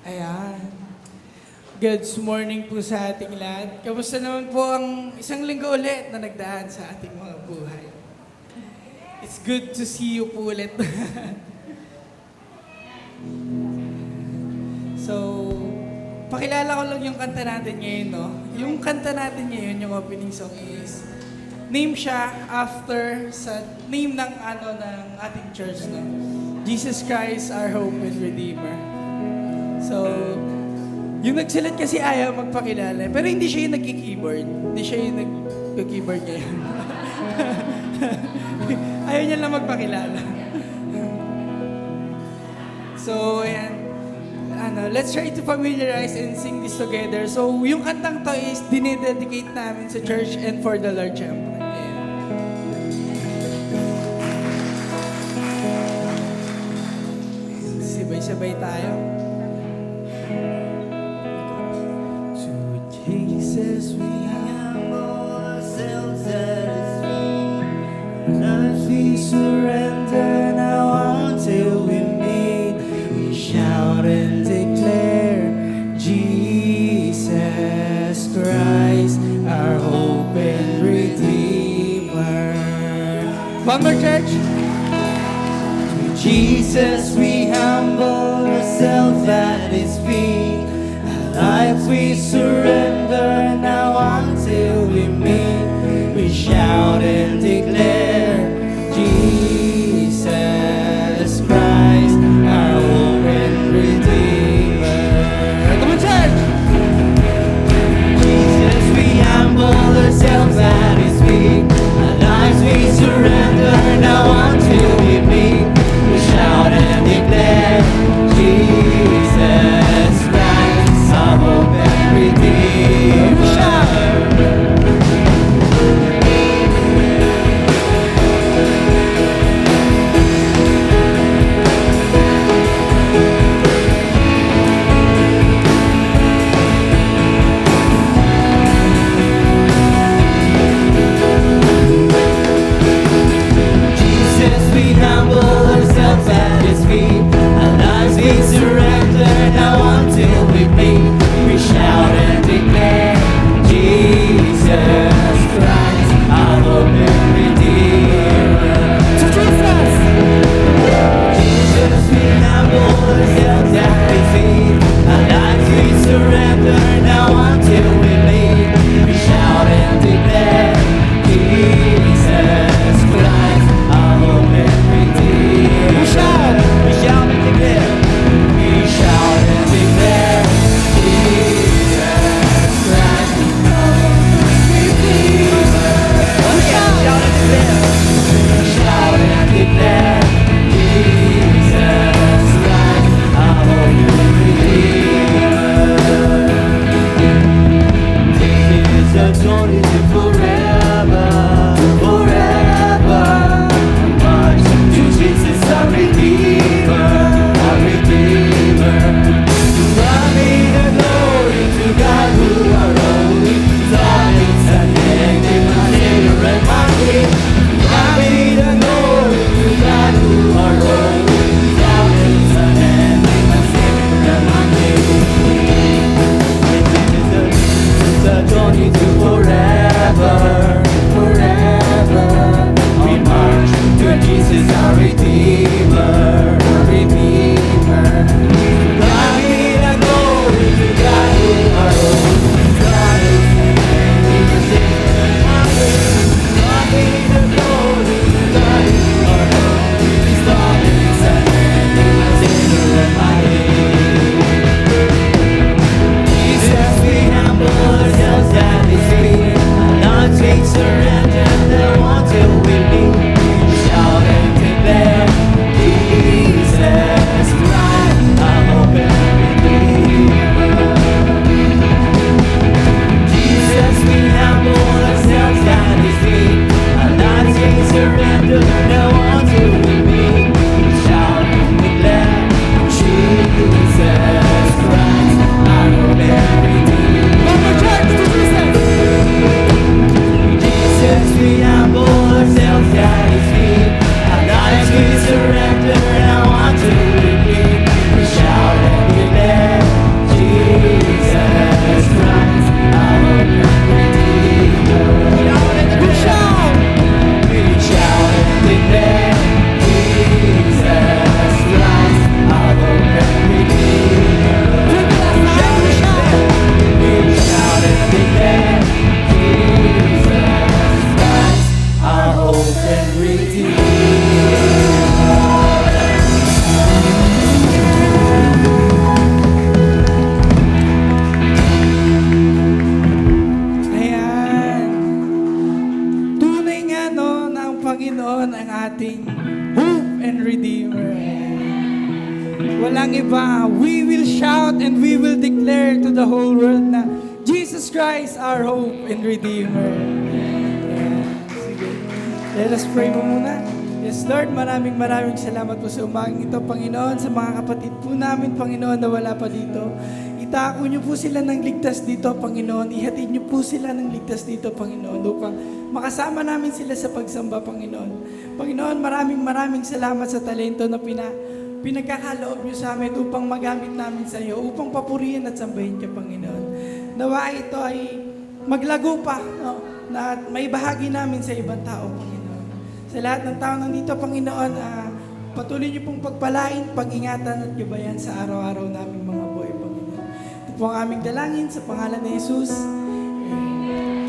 Ayan. Good morning po sa ating lahat. Kamusta naman po ang isang linggo ulit na nagdaan sa ating mga buhay? It's good to see you po ulit. So, pakilala ko lang yung kanta natin ngayon, no? Yung kanta natin ngayon, yung opening song is, name siya after sa name ng ng ating church, no? Jesus Christ, our hope and Redeemer. So, yung nagsulat kasi ayaw magpakilala. Pero hindi siya yung nagki-keyboard. Hindi siya yung nag-keyboard ngayon. Ayaw niya lang magpakilala. So, ayan. Let's try to familiarize and sing this together. So, yung kantang to is dinededicate namin sa church and for the Lord, syempre. Ayan. Sabay-sabay tayo. To Jesus we humble ourselves at His feet. Lives we surrender now until we meet. We shout and declare, Jesus Christ, our hope and Redeemer. One more, church. To Jesus we humble ourselves at His feet. Our lives we surrender now until we meet. We shout and declare, Jesus Christ, our hope and Redeemer. Come on, church! Jesus, we humble ourselves at His feet. Our lives we surrender now until we meet. We shout and declare, Jesus Christ, our hope and Redeemer. Shout! Jesus, we humble ourselves at His feet. Our lives we surrender now until we meet. We shout and declare, Jesus Christ, our hope and Redeemer. To Jesus! Jesus, we humble ourselves at His feet. Our lives we surrender now until we meet. We shout and declare, Jesus Christ, our hope and Redeemer. We shout and declare, we shout and declare, Jesus Christ, our hope and Redeemer. We shout and declare, we shout and declare, Jesus Christ, our Walang iba. We will shout and we will declare to the whole world na Jesus Christ, our hope and Redeemer. Yeah. Sige. Let us pray mo muna. Yes, Lord, maraming salamat po sa umagang ito, Panginoon, sa mga kapatid po namin, Panginoon, na wala pa dito. Itako niyo po sila ng ligtas dito, Panginoon. Ihatid niyo po sila ng ligtas dito, Panginoon, upang makasama namin sila sa pagsamba, Panginoon. Panginoon, maraming salamat sa talento na pinagkakaloob niyo sa amin upang magamit namin sa iyo, upang papurihin at sambahin ka, Panginoon. Nawa ito ay maglago pa, no? Na may bahagi namin sa ibang tao, Panginoon. Sa lahat ng tao nandito, Panginoon, patuloy niyo pong pagpalain, pag-ingatan at gabayan sa araw-araw naming mga buhay, Panginoon. Ito po ang aming dalangin sa pangalan ni Jesus. Amen.